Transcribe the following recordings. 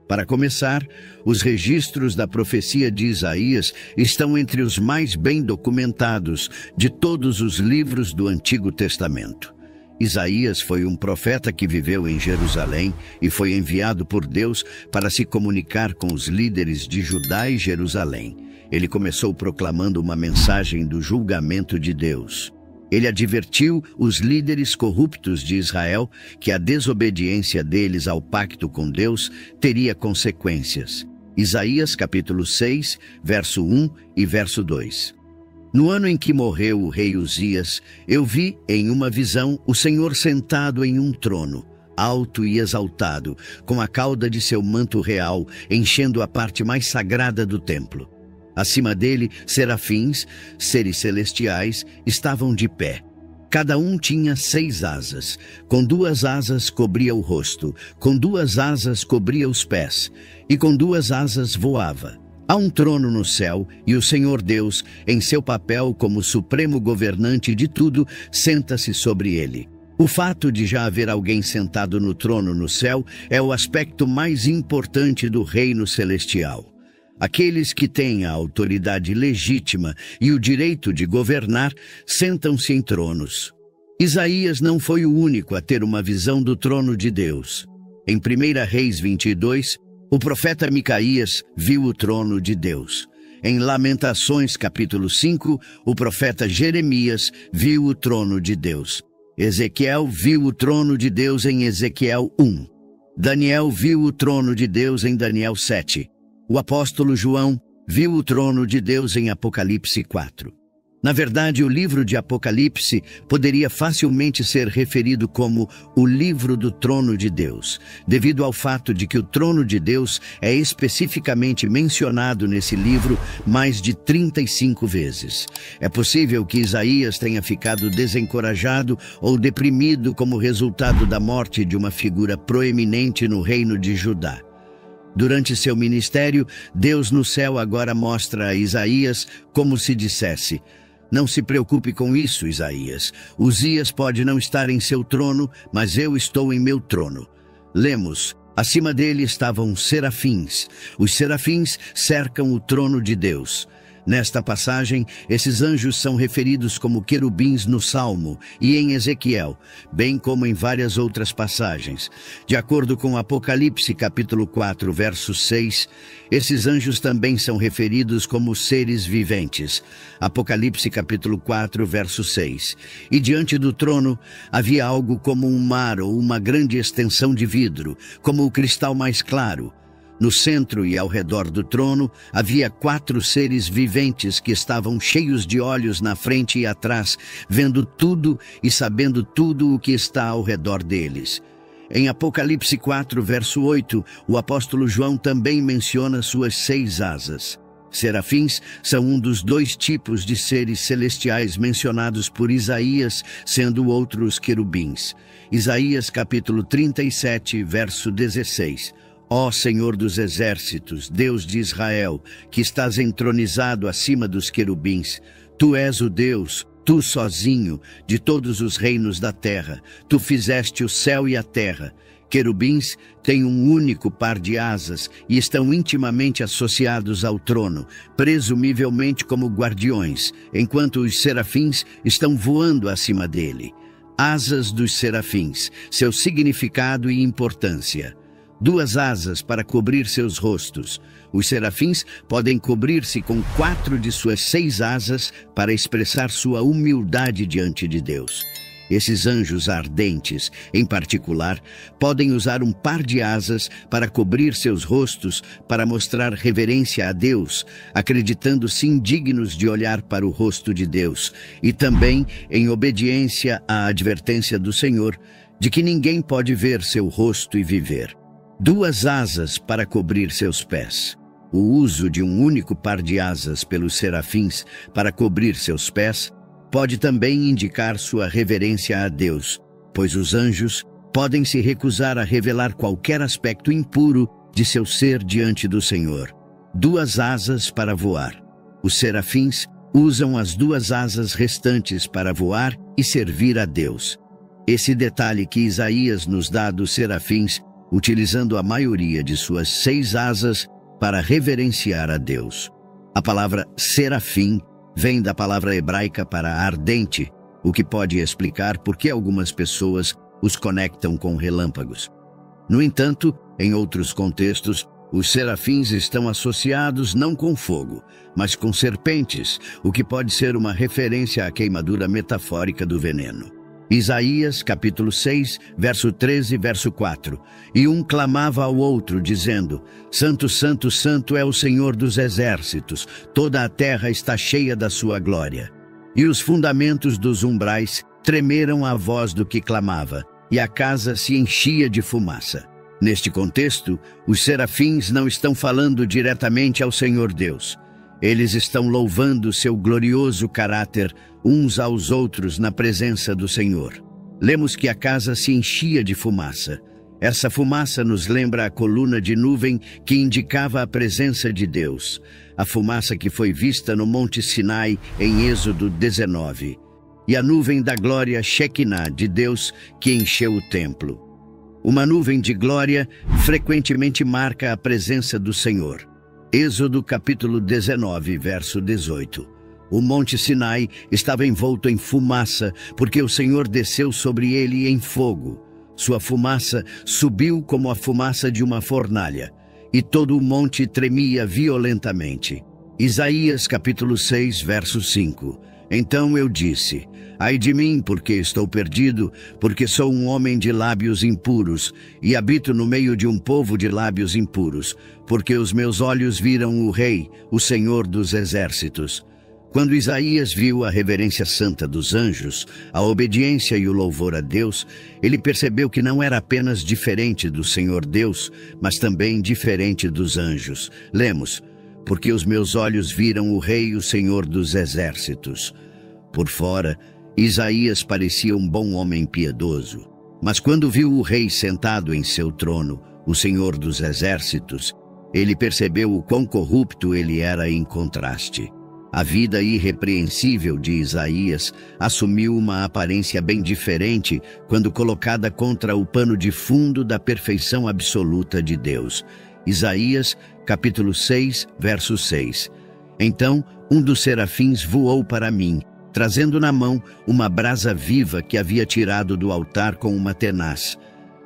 Para começar, os registros da profecia de Isaías estão entre os mais bem documentados de todos os livros do Antigo Testamento. Isaías foi um profeta que viveu em Jerusalém e foi enviado por Deus para se comunicar com os líderes de Judá e Jerusalém. Ele começou proclamando uma mensagem do julgamento de Deus. Ele advertiu os líderes corruptos de Israel que a desobediência deles ao pacto com Deus teria consequências. Isaías capítulo 6, verso 1 e verso 2. No ano em que morreu o rei Uzias, eu vi, em uma visão, o Senhor sentado em um trono, alto e exaltado, com a cauda de seu manto real, enchendo a parte mais sagrada do templo. Acima dele, serafins, seres celestiais, estavam de pé. Cada um tinha 6 asas. Com 2 asas cobria o rosto, com 2 asas cobria os pés, e com 2 asas voava. Há um trono no céu, e o Senhor Deus, em seu papel como supremo governante de tudo, senta-se sobre ele. O fato de já haver alguém sentado no trono no céu é o aspecto mais importante do reino celestial. Aqueles que têm a autoridade legítima e o direito de governar sentam-se em tronos. Isaías não foi o único a ter uma visão do trono de Deus. Em 1 Reis 22, o profeta Micaías viu o trono de Deus. Em Lamentações capítulo 5, o profeta Jeremias viu o trono de Deus. Ezequiel viu o trono de Deus em Ezequiel 1. Daniel viu o trono de Deus em Daniel 7. O apóstolo João viu o trono de Deus em Apocalipse 4. Na verdade, o livro de Apocalipse poderia facilmente ser referido como o livro do trono de Deus, devido ao fato de que o trono de Deus é especificamente mencionado nesse livro mais de 35 vezes. É possível que Isaías tenha ficado desencorajado ou deprimido como resultado da morte de uma figura proeminente no reino de Judá. Durante seu ministério, Deus no céu agora mostra a Isaías como se dissesse: não se preocupe com isso, Isaías. Uzias pode não estar em seu trono, mas eu estou em meu trono. Lemos: acima dele estavam serafins. Os serafins cercam o trono de Deus. Nesta passagem, esses anjos são referidos como querubins no Salmo e em Ezequiel, bem como em várias outras passagens. De acordo com Apocalipse capítulo 4, verso 6, esses anjos também são referidos como seres viventes. Apocalipse capítulo 4, verso 6. E diante do trono havia algo como um mar ou uma grande extensão de vidro, como o cristal mais claro. No centro e ao redor do trono havia 4 seres viventes que estavam cheios de olhos na frente e atrás, vendo tudo e sabendo tudo o que está ao redor deles. Em Apocalipse 4, verso 8, o apóstolo João também menciona suas 6 asas. Serafins são um dos 2 tipos de seres celestiais mencionados por Isaías, sendo outros querubins. Isaías capítulo 37, verso 16. Ó Senhor dos exércitos, Deus de Israel, que estás entronizado acima dos querubins, tu és o Deus, tu sozinho, de todos os reinos da terra. Tu fizeste o céu e a terra. Querubins têm um único par de asas e estão intimamente associados ao trono, presumivelmente como guardiões, enquanto os serafins estão voando acima dele. Asas dos serafins, seu significado e importância. 2 asas para cobrir seus rostos. Os serafins podem cobrir-se com 4 de suas 6 asas para expressar sua humildade diante de Deus. Esses anjos ardentes, em particular, podem usar um par de asas para cobrir seus rostos para mostrar reverência a Deus, acreditando-se indignos de olhar para o rosto de Deus, e também em obediência à advertência do Senhor de que ninguém pode ver seu rosto e viver. 2 asas para cobrir seus pés. O uso de um único par de asas pelos serafins para cobrir seus pés pode também indicar sua reverência a Deus, pois os anjos podem se recusar a revelar qualquer aspecto impuro de seu ser diante do Senhor. 2 asas para voar. Os serafins usam as 2 asas restantes para voar e servir a Deus. Esse detalhe que Isaías nos dá dos serafins utilizando a maioria de suas 6 asas para reverenciar a Deus. A palavra serafim vem da palavra hebraica para ardente, o que pode explicar por que algumas pessoas os conectam com relâmpagos. No entanto, em outros contextos, os serafins estão associados não com fogo, mas com serpentes, o que pode ser uma referência à queimadura metafórica do veneno. Isaías, capítulo 6, verso 13 e verso 4. E um clamava ao outro, dizendo: Santo, Santo, Santo é o Senhor dos exércitos, toda a terra está cheia da sua glória. E os fundamentos dos umbrais tremeram à voz do que clamava, e a casa se enchia de fumaça. Neste contexto, os serafins não estão falando diretamente ao Senhor Deus. Eles estão louvando seu glorioso caráter uns aos outros na presença do Senhor. Lemos que a casa se enchia de fumaça. Essa fumaça nos lembra a coluna de nuvem que indicava a presença de Deus. A fumaça que foi vista no Monte Sinai em Êxodo 19. E a nuvem da glória Shekinah de Deus que encheu o templo. Uma nuvem de glória frequentemente marca a presença do Senhor. Êxodo capítulo 19, verso 18. O Monte Sinai estava envolto em fumaça, porque o Senhor desceu sobre ele em fogo. Sua fumaça subiu como a fumaça de uma fornalha, e todo o monte tremia violentamente. Isaías capítulo 6, verso 5. Então eu disse: ai de mim, porque estou perdido, porque sou um homem de lábios impuros, e habito no meio de um povo de lábios impuros, porque os meus olhos viram o Rei, o Senhor dos exércitos. Quando Isaías viu a reverência santa dos anjos, a obediência e o louvor a Deus, ele percebeu que não era apenas diferente do Senhor Deus, mas também diferente dos anjos. Lemos: porque os meus olhos viram o Rei, o Senhor dos exércitos. Por fora, Isaías parecia um bom homem piedoso, mas quando viu o Rei sentado em seu trono, o Senhor dos exércitos, ele percebeu o quão corrupto ele era em contraste. A vida irrepreensível de Isaías assumiu uma aparência bem diferente quando colocada contra o pano de fundo da perfeição absoluta de Deus. Isaías, capítulo 6, verso 6. Então, um dos serafins voou para mim, trazendo na mão uma brasa viva que havia tirado do altar com uma tenaz.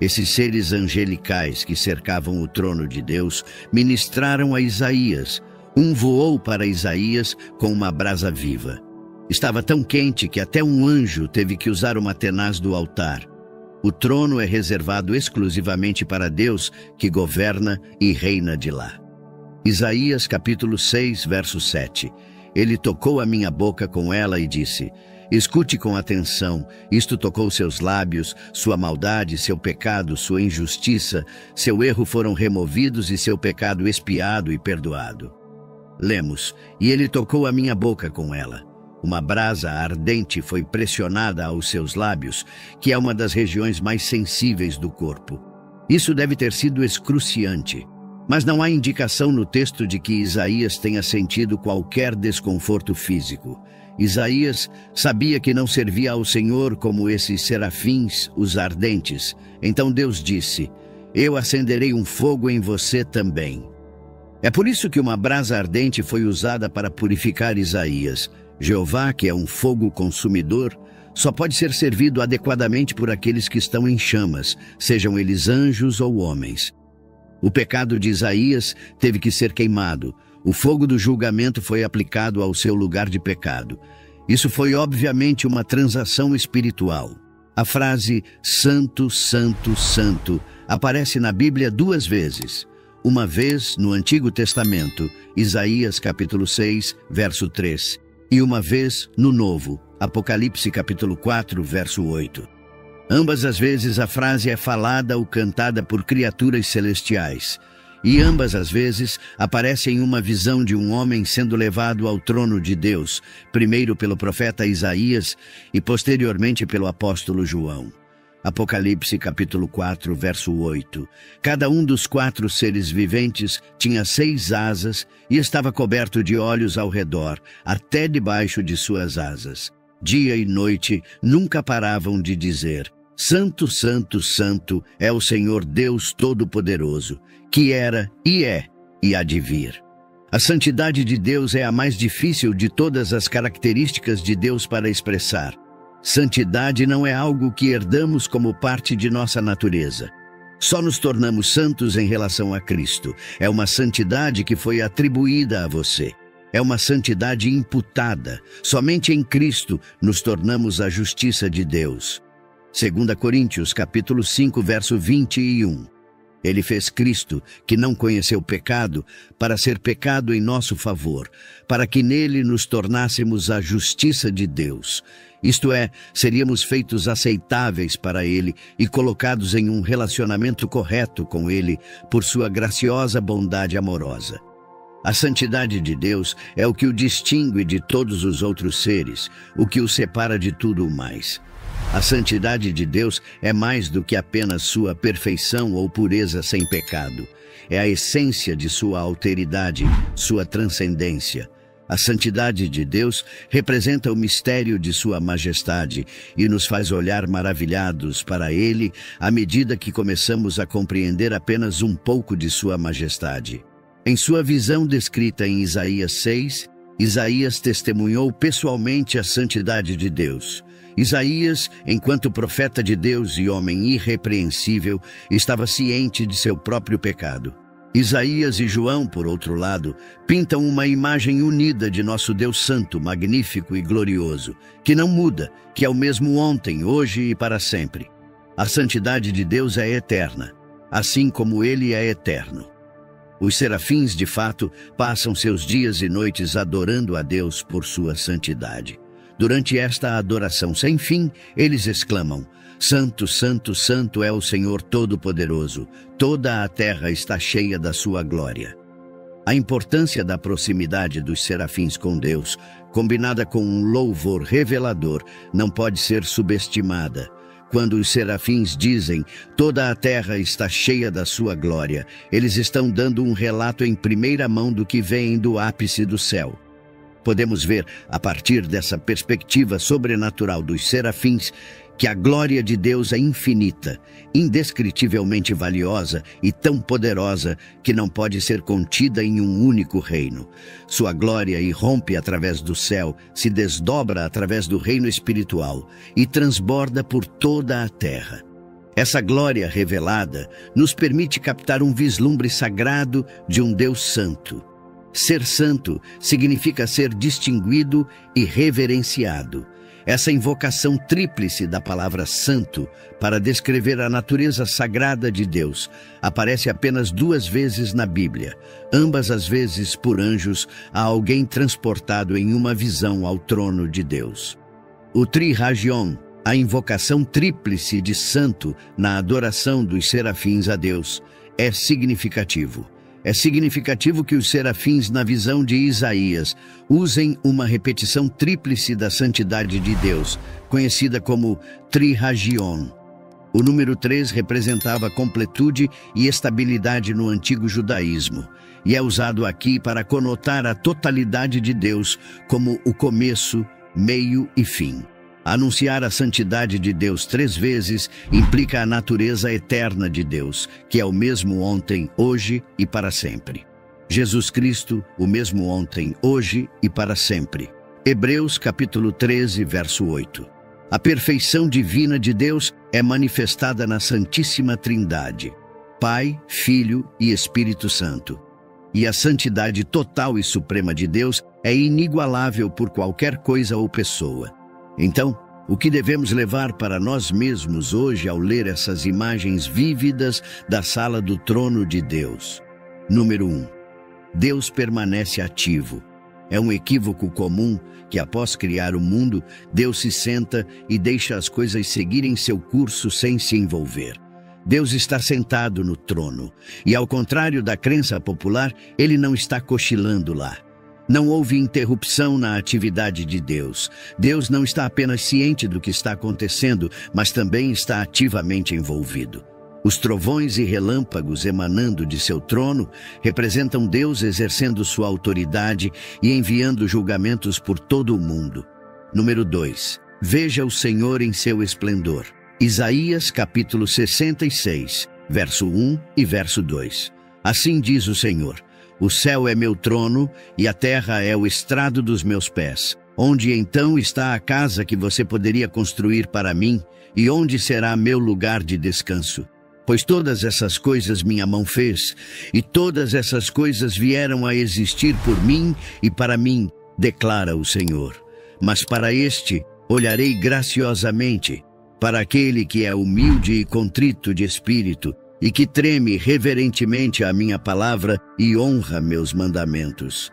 Esses seres angelicais que cercavam o trono de Deus ministraram a Isaías. Um voou para Isaías com uma brasa viva. Estava tão quente que até um anjo teve que usar uma tenaz do altar. O trono é reservado exclusivamente para Deus, que governa e reina de lá. Isaías capítulo 6, verso 7. Ele tocou a minha boca com ela e disse: escute com atenção, isto tocou seus lábios, sua maldade, seu pecado, sua injustiça, seu erro foram removidos e seu pecado expiado e perdoado. Lemos: e ele tocou a minha boca com ela. Uma brasa ardente foi pressionada aos seus lábios, que é uma das regiões mais sensíveis do corpo. Isso deve ter sido excruciante. Mas não há indicação no texto de que Isaías tenha sentido qualquer desconforto físico. Isaías sabia que não servia ao Senhor como esses serafins, os ardentes. Então Deus disse: eu acenderei um fogo em você também. É por isso que uma brasa ardente foi usada para purificar Isaías. Jeová, que é um fogo consumidor, só pode ser servido adequadamente por aqueles que estão em chamas, sejam eles anjos ou homens. O pecado de Isaías teve que ser queimado. O fogo do julgamento foi aplicado ao seu lugar de pecado. Isso foi obviamente uma transação espiritual. A frase Santo, Santo, Santo aparece na Bíblia 2 vezes. Uma vez no Antigo Testamento, Isaías capítulo 6, verso 3. E uma vez no Novo, Apocalipse capítulo 4, verso 8. Ambas as vezes a frase é falada ou cantada por criaturas celestiais. E ambas as vezes aparece em uma visão de um homem sendo levado ao trono de Deus, primeiro pelo profeta Isaías e posteriormente pelo apóstolo João. Apocalipse capítulo 4, verso 8. Cada um dos 4 seres viventes tinha 6 asas e estava coberto de olhos ao redor, até debaixo de suas asas. Dia e noite nunca paravam de dizer: Santo, santo, santo é o Senhor Deus Todo-Poderoso, que era e há de vir. A santidade de Deus é a mais difícil de todas as características de Deus para expressar. Santidade não é algo que herdamos como parte de nossa natureza. Só nos tornamos santos em relação a Cristo. É uma santidade que foi atribuída a você. É uma santidade imputada. Somente em Cristo nos tornamos a justiça de Deus. 2 Coríntios, capítulo 5, verso 21. Ele fez Cristo, que não conheceu pecado, para ser pecado em nosso favor, para que nele nos tornássemos a justiça de Deus. Isto é, seríamos feitos aceitáveis para Ele e colocados em um relacionamento correto com Ele por sua graciosa bondade amorosa. A santidade de Deus é o que o distingue de todos os outros seres, o que o separa de tudo o mais. A santidade de Deus é mais do que apenas sua perfeição ou pureza sem pecado. É a essência de sua alteridade, sua transcendência. A santidade de Deus representa o mistério de sua majestade e nos faz olhar maravilhados para Ele à medida que começamos a compreender apenas um pouco de sua majestade. Em sua visão descrita em Isaías 6, Isaías testemunhou pessoalmente a santidade de Deus. Isaías, enquanto profeta de Deus e homem irrepreensível, estava ciente de seu próprio pecado. Isaías e João, por outro lado, pintam uma imagem unida de nosso Deus santo, magnífico e glorioso, que não muda, que é o mesmo ontem, hoje e para sempre. A santidade de Deus é eterna, assim como Ele é eterno. Os serafins, de fato, passam seus dias e noites adorando a Deus por sua santidade. Durante esta adoração sem fim, eles exclamam: Santo, santo, santo é o Senhor Todo-Poderoso. Toda a terra está cheia da sua glória. A importância da proximidade dos serafins com Deus, combinada com um louvor revelador, não pode ser subestimada. Quando os serafins dizem, toda a terra está cheia da sua glória, eles estão dando um relato em primeira mão do que vem do ápice do céu. Podemos ver, a partir dessa perspectiva sobrenatural dos serafins, que a glória de Deus é infinita, indescritivelmente valiosa e tão poderosa que não pode ser contida em um único reino. Sua glória irrompe através do céu, se desdobra através do reino espiritual e transborda por toda a terra. Essa glória revelada nos permite captar um vislumbre sagrado de um Deus santo. Ser santo significa ser distinguido e reverenciado. Essa invocação tríplice da palavra santo para descrever a natureza sagrada de Deus aparece apenas 2 vezes na Bíblia, ambas as vezes por anjos a alguém transportado em uma visão ao trono de Deus. O Tri-Hagion, a invocação tríplice de santo na adoração dos serafins a Deus, é significativo. É significativo que os serafins, na visão de Isaías, usem uma repetição tríplice da santidade de Deus, conhecida como Tri-Hagion. O número 3 representava completude e estabilidade no antigo judaísmo, e é usado aqui para conotar a totalidade de Deus como o começo, meio e fim. Anunciar a santidade de Deus 3 vezes implica a natureza eterna de Deus, que é o mesmo ontem, hoje e para sempre. Jesus Cristo, o mesmo ontem, hoje e para sempre. Hebreus capítulo 13, verso 8. A perfeição divina de Deus é manifestada na Santíssima Trindade, Pai, Filho e Espírito Santo. E a santidade total e suprema de Deus é inigualável por qualquer coisa ou pessoa. Então, o que devemos levar para nós mesmos hoje ao ler essas imagens vívidas da sala do trono de Deus? Número 1. Deus permanece ativo. É um equívoco comum que, após criar o mundo, Deus se senta e deixa as coisas seguirem seu curso sem se envolver. Deus está sentado no trono, e ao contrário da crença popular, ele não está cochilando lá. Não houve interrupção na atividade de Deus. Deus não está apenas ciente do que está acontecendo, mas também está ativamente envolvido. Os trovões e relâmpagos emanando de seu trono representam Deus exercendo sua autoridade e enviando julgamentos por todo o mundo. Número 2. Veja o Senhor em seu esplendor. Isaías capítulo 66, verso 1 e verso 2. Assim diz o Senhor: o céu é meu trono e a terra é o estrado dos meus pés. Onde então está a casa que você poderia construir para mim, e onde será meu lugar de descanso? Pois todas essas coisas minha mão fez, e todas essas coisas vieram a existir por mim e para mim, declara o Senhor. Mas para este olharei graciosamente, para aquele que é humilde e contrito de espírito, e que treme reverentemente a minha palavra e honra meus mandamentos.